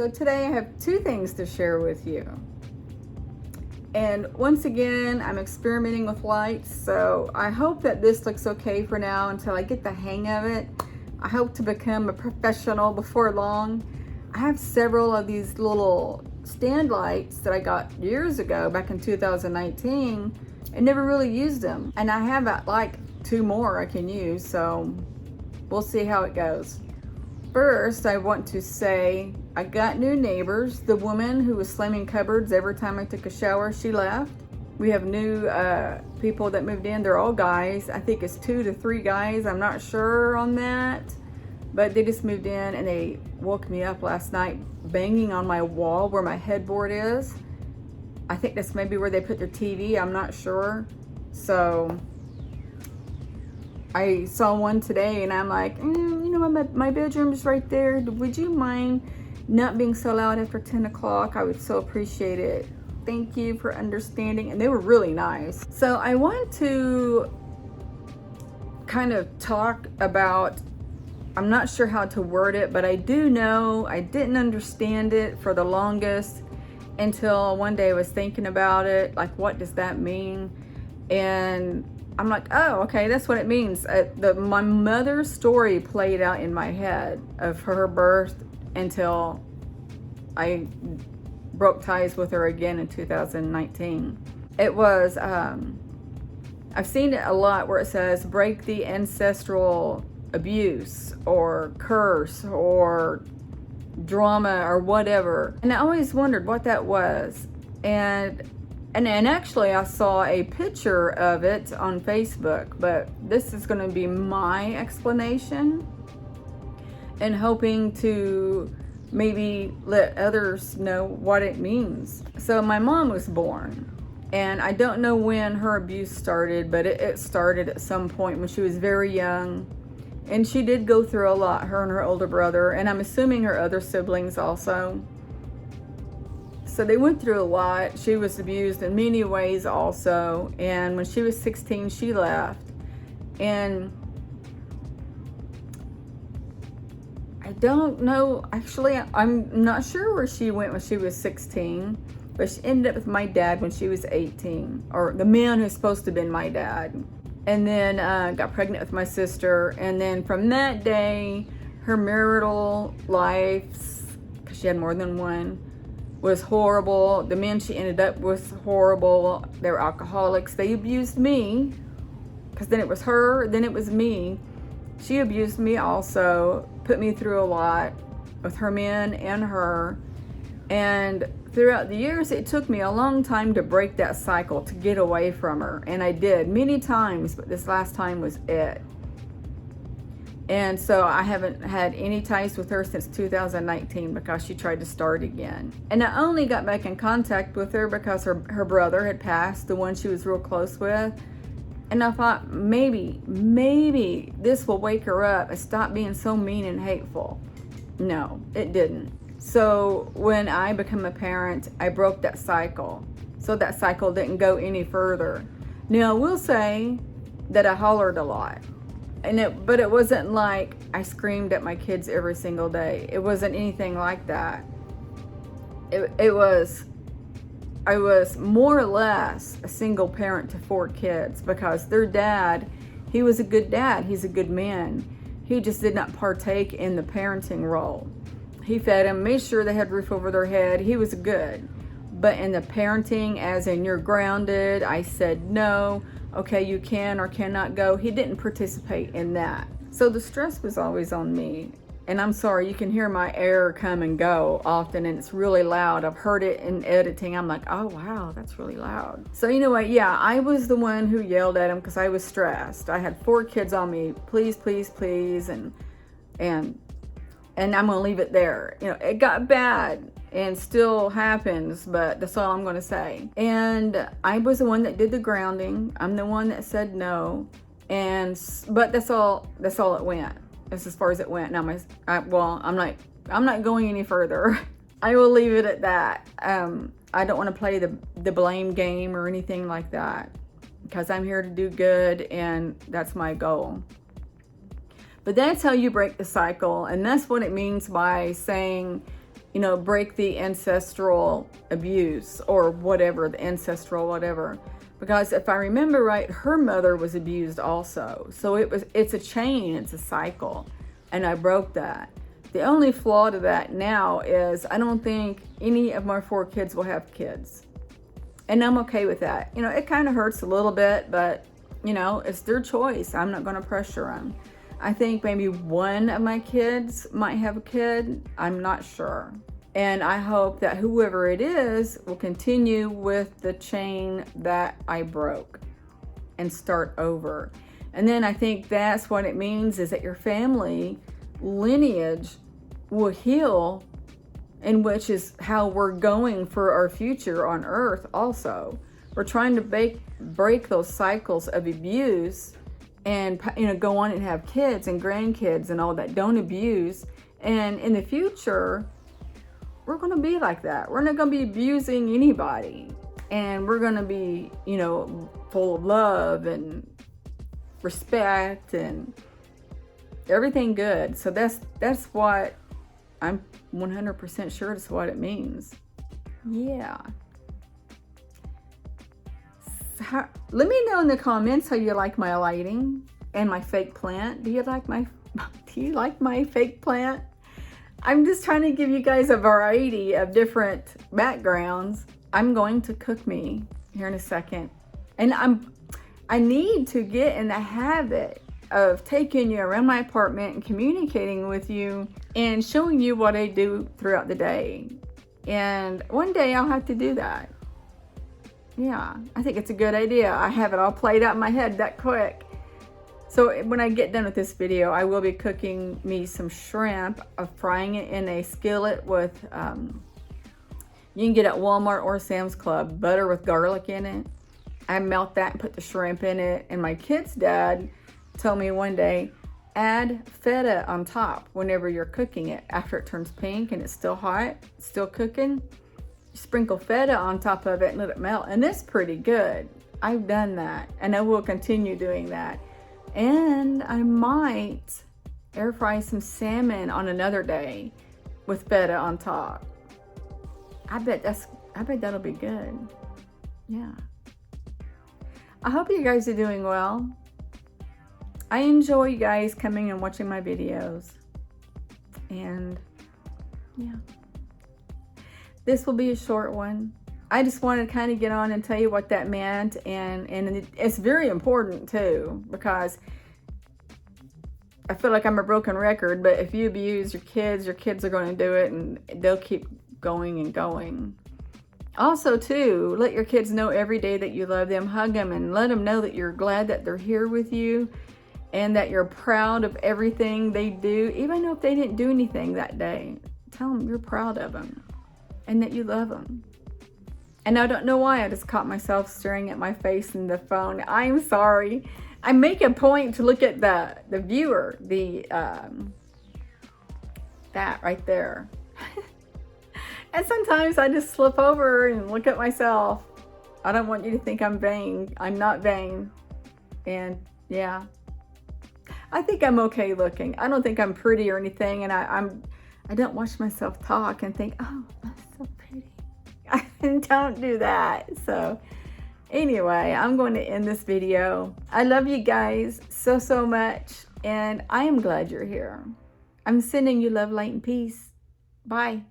So today I have two things to share with you. And once again, I'm experimenting with lights, so I hope that this looks okay for now until I get the hang of it. I hope to become a professional before long. I have several of these little stand lights that I got years ago, back in 2019, and never really used them. And I have like two more I can use, so we'll see how it goes. First, I want to say I got new neighbors. The woman who was slamming cupboards every time I took a shower, she left. We have new people that moved in. They're all guys. I think it's 2 to 3 guys. I'm not sure on that. But they just moved in and they woke me up last night banging on my wall where my headboard is. I think that's maybe where they put their TV. I'm not sure. So I saw one today and I'm like, my bedroom's right there. Would you mind not being so loud after 10 o'clock? I would so appreciate it. Thank you for understanding. And they were really nice. So I want to kind of talk about, I'm not sure how to word it, but I do know I didn't understand it for the longest until one day I was thinking about it. Like, what does that mean? And I'm like, oh, okay, that's what it means. My mother's story played out in my head of her birth until I broke ties with her again in 2019. It was, I've seen it a lot where it says break the ancestral abuse or curse or drama or whatever. And I always wondered what that was. And actually I saw a picture of it on Facebook, but this is going to be my explanation and hoping to maybe let others know what it means. So my mom was born, and I don't know when her abuse started, but it started at some point when she was very young. And she did go through a lot, her and her older brother, and I'm assuming her other siblings also. So they went through a lot. She was abused in many ways also. And when she was 16, she left. And I don't know, actually, I'm not sure where she went when she was 16, but she ended up with my dad when she was 18, or the man who's supposed to have been my dad. And then got pregnant with my sister. And then from that day, her marital life, because she had more than one, was horrible. The men she ended up with horrible. They were alcoholics. They abused me, because then it was her, then it was me. She abused me also, put me through a lot with her men and her. And throughout the years, it took me a long time to break that cycle, to get away from her. And I did many times, but this last time was it. And so I haven't had any ties with her since 2019 because she tried to start again. And I only got back in contact with her because her brother had passed, the one she was real close with. And I thought, maybe this will wake her up and stop being so mean and hateful. No, it didn't. So when I became a parent, I broke that cycle. So that cycle didn't go any further. Now, I will say that I hollered a lot. But it wasn't like I screamed at my kids every single day. It wasn't anything like that. I was more or less a single parent to 4 kids because their dad, he was a good dad. He's a good man. He just did not partake in the parenting role. He fed them, made sure they had a roof over their head. He was good. But in the parenting, as in you're grounded, I said no. Okay, you can or cannot go. He didn't participate in that. So the stress was always on me. And I'm sorry, you can hear my air come and go often, and it's really loud. I've heard it in editing. I'm like, oh wow, that's really loud. So you know what? Yeah, I was the one who yelled at him because I was stressed. I had 4 kids on me. Please, please, please. And I'm going to leave it there. You know, it got bad and still happens, but that's all I'm going to say. And I was the one that did the grounding. I'm the one that said no. But that's all it went. That's as far as it went. Now I'm not going any further. I will leave it at that. I don't want to play the blame game or anything like that, because I'm here to do good, and that's my goal. But that's how you break the cycle, and that's what it means by saying you know, break the ancestral abuse or whatever, the ancestral whatever. Because if I remember right, her mother was abused also. So it's a chain, it's a cycle. And I broke that. The only flaw to that now is I don't think any of my 4 kids will have kids. And I'm okay with that. You know, it kind of hurts a little bit, but, you know, it's their choice. I'm not going to pressure them. I think maybe one of my kids might have a kid. I'm not sure. And I hope that whoever it is will continue with the chain that I broke and start over. And then I think that's what it means, is that your family lineage will heal, and which is how we're going for our future on earth also. We're trying to break those cycles of abuse and, you know, go on and have kids and grandkids and all that. Don't abuse. And in the future, we're going to be like that. We're not going to be abusing anybody. And we're going to be, you know, full of love and respect and everything good. So that's what I'm 100% sure that's what it means. Yeah. So let me know in the comments how you like my lighting and my fake plant. Do you like my fake plant? I'm just trying to give you guys a variety of different backgrounds. I'm going to cook me here in a second. And I need to get in the habit of taking you around my apartment and communicating with you and showing you what I do throughout the day. And one day I'll have to do that. Yeah, I think it's a good idea. I have it all played out in my head that quick. So when I get done with this video, I will be cooking me some shrimp, frying it in a skillet with, you can get at Walmart or Sam's Club, butter with garlic in it. I melt that and put the shrimp in it. And my kid's dad told me one day, add feta on top whenever you're cooking it. After it turns pink and it's still hot, still cooking, sprinkle feta on top of it and let it melt. And it's pretty good. I've done that and I will continue doing that. And I might air fry some salmon on another day with feta on top. I bet that'll be good. Yeah. I hope you guys are doing well. I enjoy you guys coming and watching my videos. And yeah. This will be a short one. I just wanted to kind of get on and tell you what that meant, and it's very important too, because I feel like I'm a broken record, but if you abuse your kids are going to do it, and they'll keep going and going. Also too, let your kids know every day that you love them. Hug them and let them know that you're glad that they're here with you and that you're proud of everything they do, even if they didn't do anything that day. Tell them you're proud of them and that you love them. And I don't know why I just caught myself staring at my face in the phone. I'm sorry. I make a point to look at the viewer, that right there. And sometimes I just slip over and look at myself. I don't want you to think I'm vain. I'm not vain. And yeah, I think I'm okay looking. I don't think I'm pretty or anything. And I don't watch myself talk and think, oh, that's so pretty. I don't do that. So anyway, I'm going to end this video. I love you guys so much, and I am glad you're here. I'm sending you love, light, and peace. Bye.